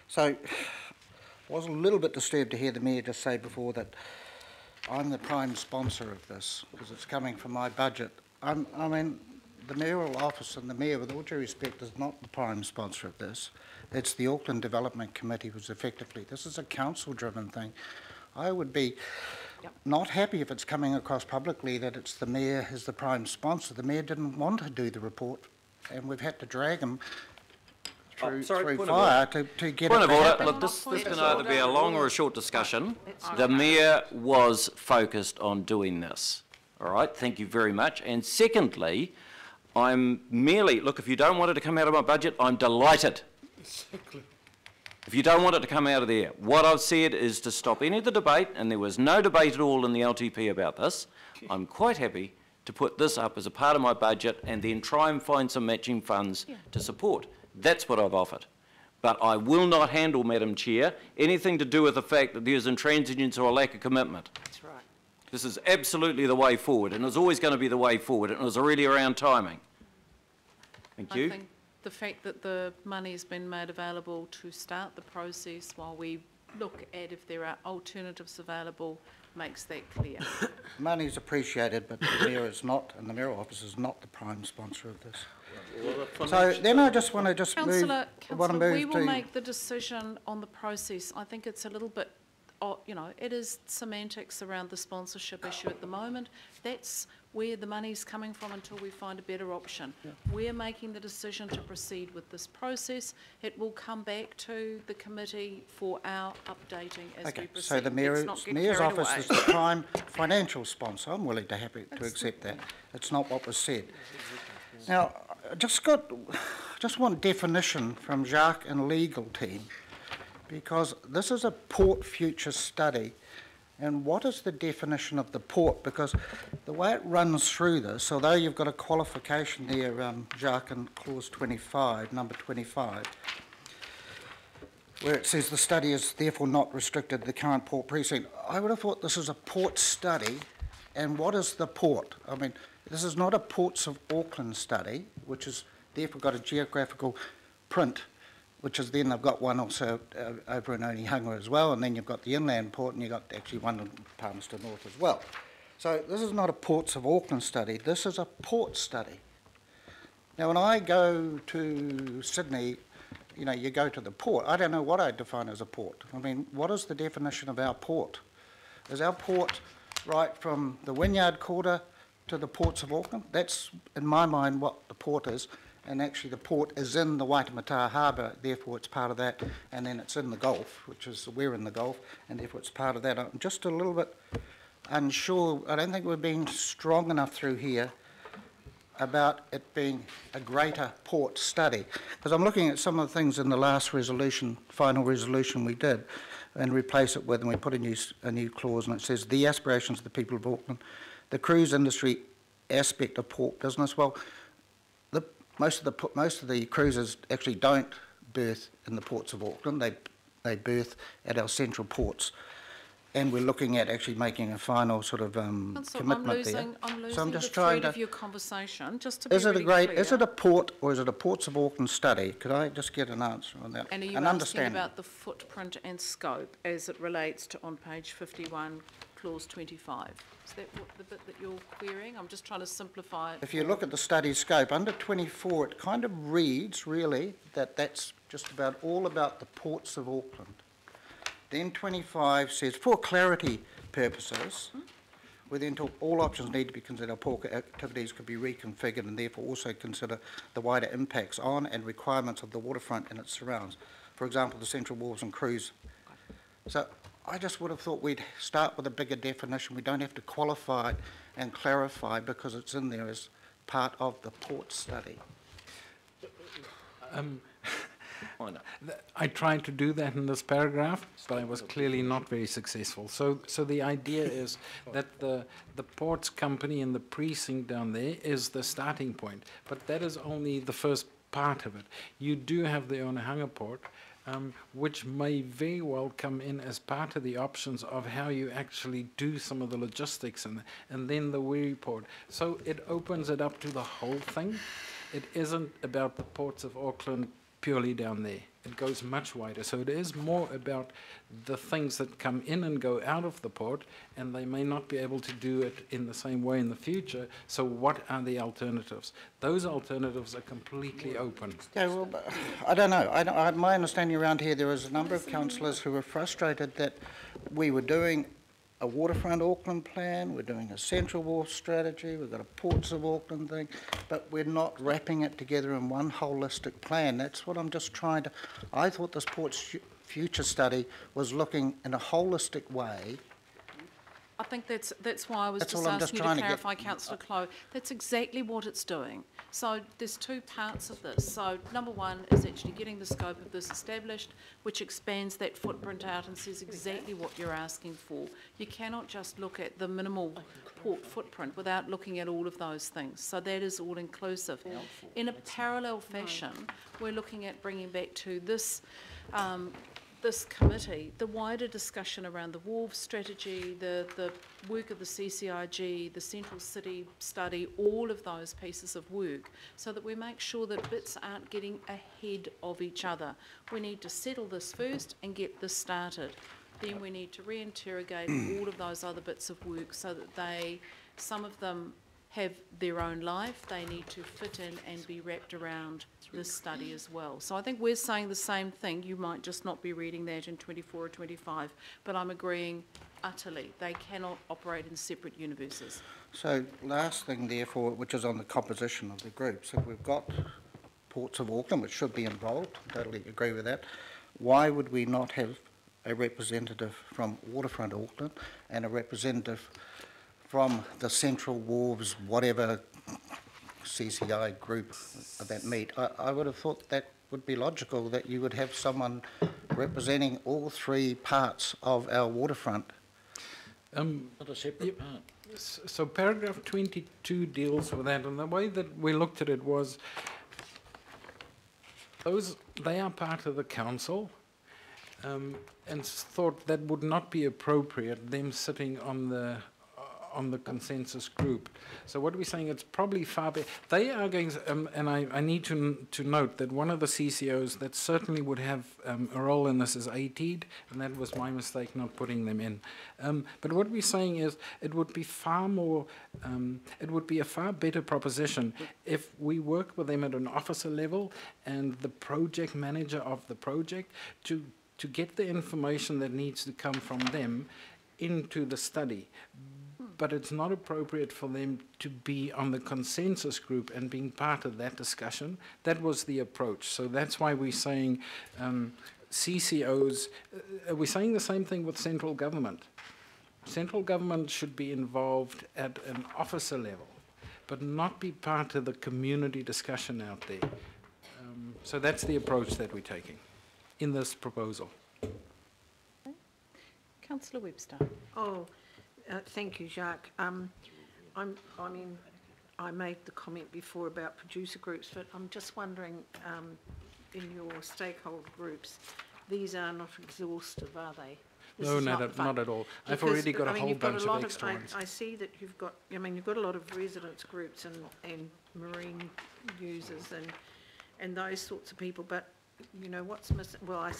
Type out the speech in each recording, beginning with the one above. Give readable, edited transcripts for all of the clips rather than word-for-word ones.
So I was a little bit disturbed to hear the Mayor just say before that I'm the prime sponsor of this because it's coming from my budget. I mean, the mayoral office and the Mayor, with all due respect, is not the prime sponsor of this. It's the Auckland Development Committee, which effectively, this is a council-driven thing. I would be not happy if it's coming across publicly that it's the Mayor is the prime sponsor. The Mayor didn't want to do the report, and we've had to drag him through fire to get it to happen. Look, this can either be a long or a short discussion. The Mayor was focused on doing this. All right, thank you very much. And secondly, I'm merely, look, if you don't want it to come out of my budget, I'm delighted. Exactly. If you don't want it to come out of there, what I've said is to stop any of the debate, and there was no debate at all in the LTP about this. I'm quite happy to put this up as a part of my budget and then try and find some matching funds to support. That's what I've offered. But I will not handle, Madam Chair, anything to do with the fact that there's intransigence or a lack of commitment. That's right. This is absolutely the way forward, and it's always going to be the way forward, and it was already around timing. Thank you. I think the fact that the money has been made available to start the process while we look at if there are alternatives available makes that clear. Money's appreciated, but the Mayor is not, and the mayoral office is not the prime sponsor of this. So then I just want to Councillor, we will make the decision on the process. I think it's a little bit, you know, it is semantics around the sponsorship issue at the moment. That's where the money's coming from until we find a better option. Yeah. We're making the decision to proceed with this process. It will come back to the committee for our updating as we proceed. So the Mayor's office is the prime financial sponsor. I'm willing to accept that. It's not what was said. Now, I just want definition from Jacques and legal team, because this is a port future study. And what is the definition of the port? Because the way it runs through this, although you've got a qualification there, Jacques, in clause 25, number 25, where it says the study is therefore not restricted to the current port precinct. I would have thought this is a port study, and what is the port? I mean, this is not a Ports of Auckland study, which is therefore got a geographical print, which is then they've got one also over in Onehunga as well, and then you've got the inland port, and you've got actually one in Palmerston North as well. So this is not a Ports of Auckland study, this is a port study. Now when I go to Sydney, you know, you go to the port, I don't know what I define as a port. I mean, what is the definition of our port? Is our port right from the Wynyard Quarter to the Ports of Auckland? That's, in my mind, what the port is. And actually the port is in the Waitemata Harbour, therefore it's part of that, and then it's in the Gulf, which is, we're in the Gulf, and therefore it's part of that. I'm just a little bit unsure. I don't think we're being strong enough through here about it being a greater port study. Because I'm looking at some of the things in the last resolution, final resolution we did, and replace it with, and we put a new clause, and it says, the aspirations of the people of Auckland, the cruise industry aspect of port business. Well, most of the cruises actually don't berth in the Ports of Auckland. They berth at our central ports, and we're looking at actually making a final sort of commitment there. I'm losing the thread of your conversation. Just to be is it a port or is it a Ports of Auckland study? Could I just get an answer on that? And are you asking about the footprint and scope as it relates to on page 51, clause 25? Is that the bit that you're querying? I'm just trying to simplify it. If you look at the study scope, under 24, it kind of reads, really, that that's just about all about the Ports of Auckland. Then 25 says, for clarity purposes, we then talk, all options need to be considered. Our port activities could be reconfigured and therefore also consider the wider impacts on and requirements of the waterfront and its surrounds. For example, the central wharves and cruise. So I just would have thought we'd start with a bigger definition. We don't have to qualify it and clarify because it's in there as part of the port study. I tried to do that in this paragraph, but I was clearly not very successful. So the idea is that the ports company in the precinct down there is the starting point, but that is only the first part of it. You do have the Onehunga port, which may very well come in as part of the options of how you actually do some of the logistics and then the Wiri port. So it opens it up to the whole thing. It isn't about the Ports of Auckland purely down there. It goes much wider. So it is more about the things that come in and go out of the port, and they may not be able to do it in the same way in the future. So what are the alternatives? Those alternatives are completely open. Yeah, well, I don't know. My understanding around here, there was a number of councillors who were frustrated that we were doing a waterfront Auckland plan, we're doing a central wharf strategy, we've got a ports of Auckland thing, but we're not wrapping it together in one holistic plan. That's what I'm just trying to... I thought this ports future study was looking in a holistic way. I think that's why I was That's all just I'm just asking you trying to to get- clarify, Councillor Clow. That's exactly what it's doing. So there's two parts of this. So number one is actually getting the scope of this established, which expands that footprint out and says exactly what you're asking for. You cannot just look at the minimal port footprint without looking at all of those things. So that is all inclusive. In a parallel fashion, we're looking at bringing back to this this committee, the wider discussion around the wharf strategy, the work of the CCIG, the Central City study, all of those pieces of work, so that we make sure that bits aren't getting ahead of each other. We need to settle this first and get this started. Then we need to reinterrogate all of those other bits of work so that some of them have their own life, they need to fit in and be wrapped around this study as well. So I think we're saying the same thing. You might just not be reading that in 24 or 25, but I'm agreeing utterly. They cannot operate in separate universes. So last thing therefore, which is on the composition of the group. So we've got Ports of Auckland, which should be involved, totally agree with that. Why would we not have a representative from Waterfront Auckland and a representative from the Central Wharves, whatever CCI group that meet? I would have thought that would be logical, that you would have someone representing all three parts of our waterfront. Not a separate part. So paragraph 22 deals with that, and the way that we looked at it was, they are part of the council, and thought that would not be appropriate, them sitting on the consensus group. So what we're saying, it's probably far better. They are going, and I need to note that one of the CCOs that certainly would have a role in this is ATEED, and that was my mistake not putting them in. But what we're saying is it would be far more, it would be a far better proposition if we work with them at an officer level and the project manager of the project to get the information that needs to come from them into the study. But it's not appropriate for them to be on the consensus group and being part of that discussion. That was the approach. So that's why we're saying CCOs, we're saying the same thing with central government. Central government should be involved at an officer level, but not be part of the community discussion out there. So that's the approach that we're taking in this proposal. Councillor Webster. Thank you, Jacques. I mean, I made the comment before about producer groups, but I'm just wondering, in your stakeholder groups, these are not exhaustive, are they? No, not at all. I've already got a whole bunch of extra ones. I see that you've got, you've got a lot of residents groups and marine users and those sorts of people, but you know what's missing? Well, I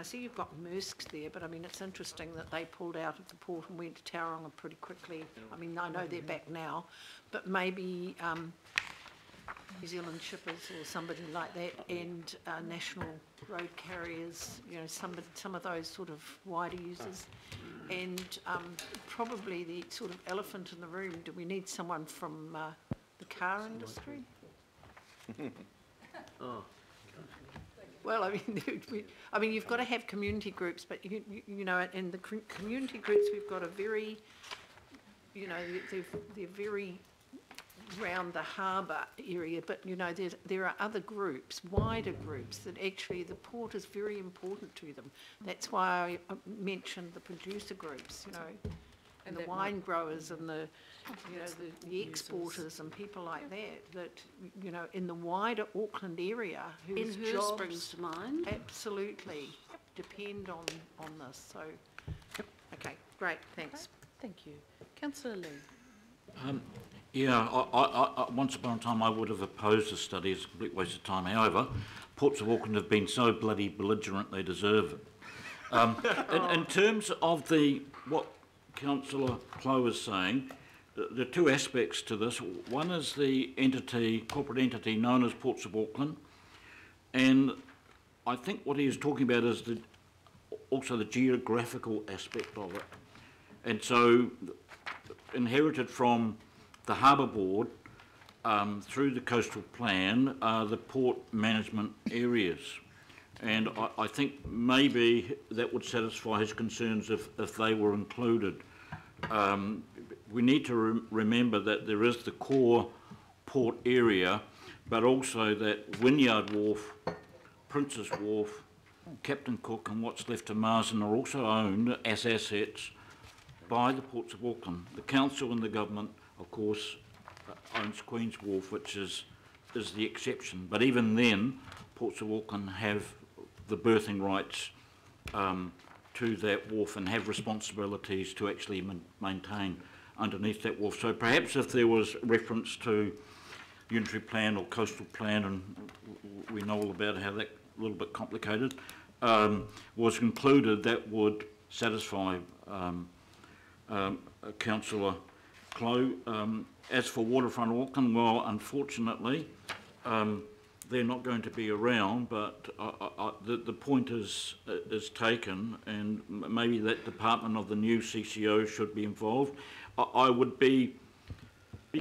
see you've got Maersk's there, but I mean it's interesting that they pulled out of the port and went to Tauranga pretty quickly. I mean I know they're back now, but maybe New Zealand shippers or somebody like that, and national road carriers. You know, some of those sort of wider users, and probably the sort of elephant in the room. Do we need someone from the car industry? Oh. Well, I mean, you've got to have community groups, but you know, in the community groups, we've got a very, you know, they're very round the harbour area, but you know, there are other groups, wider groups, that actually the port is very important to them. That's why I mentioned the producer groups, you know, and the wine growers and the, you know, the exporters and people like that, you know, in the wider Auckland area, whose jobs springs to mind, absolutely depend on this. So, okay, great, thanks. Thank you. Councillor Lee. Yeah, I once upon a time I would have opposed the study. It's a complete waste of time. However, Ports of Auckland have been so bloody belligerent they deserve it. In terms of what Councillor Clow is saying, there are two aspects to this. One is the corporate entity known as Ports of Auckland, and I think what he is talking about is also the geographical aspect of it. And so, inherited from the Harbour Board through the coastal plan are the port management areas. And I think maybe that would satisfy his concerns if they were included. We need to remember that there is the core port area, but also that Wynyard Wharf, Princess Wharf, Captain Cook and what's left of Marsden are also owned as assets by the Ports of Auckland. The council and the government, of course, owns Queen's Wharf, which is the exception. But even then, Ports of Auckland have the berthing rights to that wharf and have responsibilities to actually maintain underneath that wharf. So perhaps if there was reference to unitary plan or coastal plan, and we know all about how that a little bit complicated, was included, that would satisfy Councillor Clow. As for Waterfront Auckland, well, unfortunately, they're not going to be around, but the point is taken, and maybe that department of the new CCO should be involved. I would be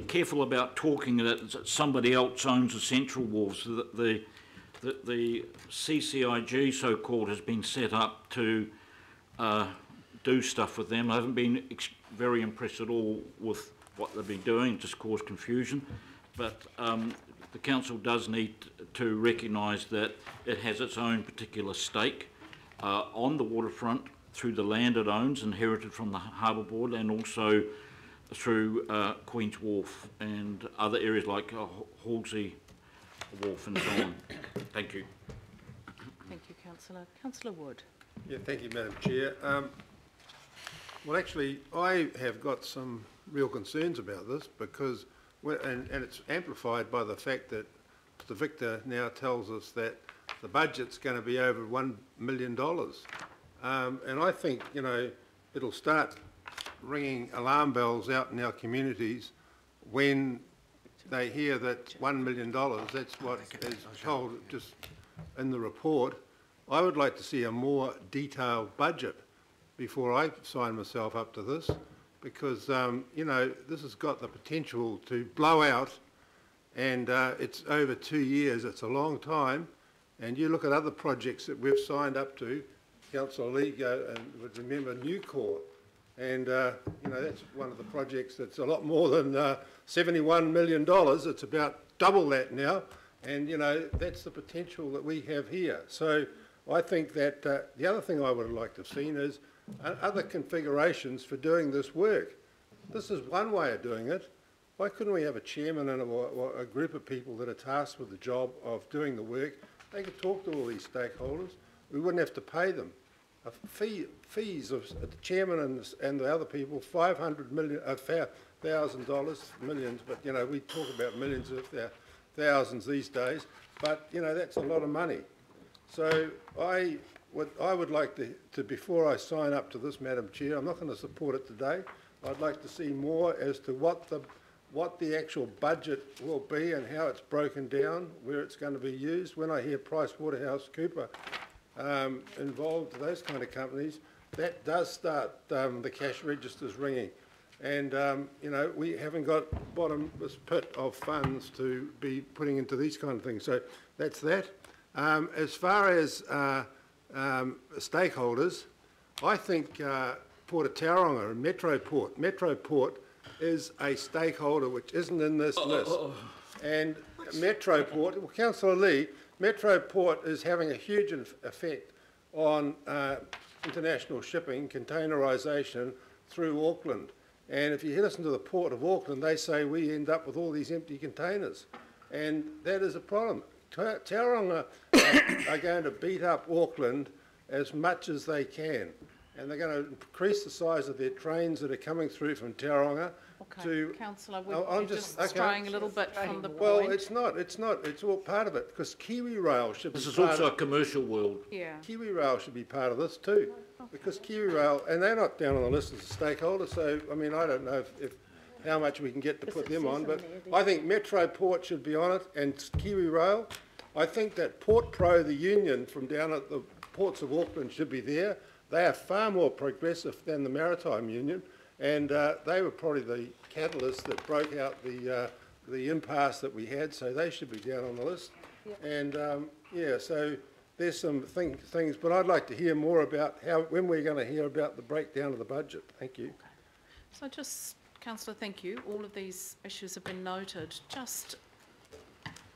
careful about talking that somebody else owns the central wharves. The CCIG, so-called, has been set up to do stuff with them. I haven't been very impressed at all with what they've been doing. It just caused confusion. But the council does need to recognise that it has its own particular stake on the waterfront through the land it owns, inherited from the Harbour Board, and also through Queen's Wharf and other areas like Halsey Wharf and so on. Thank you. Thank you, Councillor. Councillor Wood. Yeah, thank you, Madam Chair. Well, actually, I have got some real concerns about this because, and it's amplified by the fact that Mr Victor now tells us that the budget's going to be over $1 million. And I think, you know, it'll start ringing alarm bells out in our communities when they hear that $1 million, that's what is told just in the report. I would like to see a more detailed budget before I sign myself up to this, because, you know, this has got the potential to blow out, and it's over 2 years. It's a long time. And you look at other projects that we've signed up to, Councillor Lee would remember Newcore, and, you know, that's one of the projects that's a lot more than $71 million. It's about double that now, and, you know, that's the potential that we have here. So I think that the other thing I would have liked to have seen is other configurations for doing this work. This is one way of doing it. Why couldn't we have a chairman and a group of people that are tasked with the job of doing the work? They could talk to all these stakeholders. We wouldn't have to pay them. Fees of the chairman and the other people, $500 million, $1,000, millions, but, you know, we talk about millions if they're thousands these days, but, you know, that's a lot of money. So I would like to, before I sign up to this, Madam Chair, I'm not going to support it today. I'd like to see more as to what the actual budget will be and how it's broken down, where it's going to be used. When I hear PricewaterhouseCoopers involved, those kind of companies, that does start the cash registers ringing. And, you know, we haven't got bottomless pit of funds to be putting into these kind of things. So that's that. As far as stakeholders, I think Port of Tauranga and Metroport is a stakeholder which isn't in this list. And Metroport, well, Councillor Lee, Metroport is having a huge effect on international shipping, containerisation through Auckland. And if you listen to the Port of Auckland, they say we end up with all these empty containers. And that is a problem. Tauranga are going to beat up Auckland as much as they can. and they're going to increase the size of their trains that are coming through from Tauranga Okay, to... councillor, Oh, we're I'm just okay. straying a little bit from the Well, point. it's not, it's all part of it, because Kiwi Rail should be This is part also a of... commercial world. Yeah, Kiwi Rail should be part of this too, because Kiwi Rail, and they're not down on the list as a stakeholder, so, I mean, I don't know if how much we can get to put them on, but I think Metro Port should be on it, and Kiwi Rail. I think that Port Pro, the union from down at the ports of Auckland, should be there. They are far more progressive than the Maritime Union, and they were probably the catalyst that broke out the impasse that we had, so they should be down on the list. Yep. And yeah, so there's some things, but I'd like to hear more about when we're going to hear about the breakdown of the budget. Thank you. okay. So just, councillor, thank you. All of these issues have been noted. Just,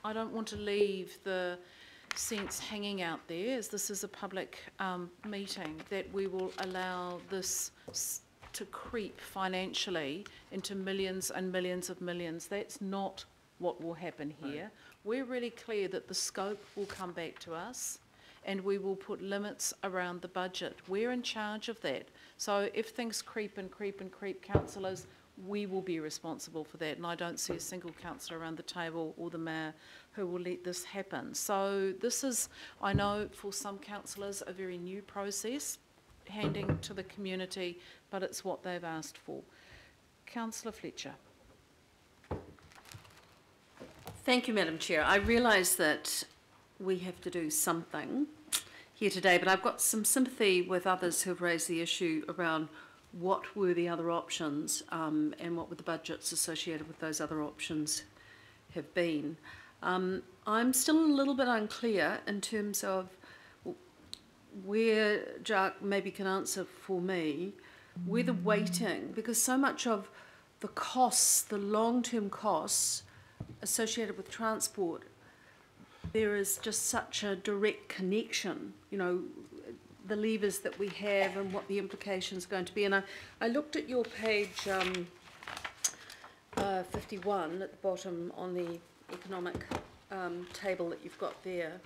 I don't want to leave the sense hanging out there, as this is a public meeting, that we will allow this to creep financially into millions and millions of millions. That's not what will happen here. Right. We're really clear that the scope will come back to us and we will put limits around the budget. We're in charge of that. So if things creep and creep and creep, councillors, we will be responsible for that, and I don't see a single councillor around the table or the mayor who will let this happen. So this is, I know for some councillors, a very new process, handing to the community, but it's what they've asked for. Councillor Fletcher. Thank you, Madam Chair. I realise that we have to do something here today, but I've got some sympathy with others who've raised the issue around what were the other options and what were the budgets associated with those other options have been. I'm still a little bit unclear in terms of where Jack maybe can answer for me, where the weighting, because so much of the costs, the long-term costs associated with transport, there is just such a direct connection, you know, the levers that we have and what the implications are going to be. And I looked at your page 51 at the bottom on the economic table that you've got there,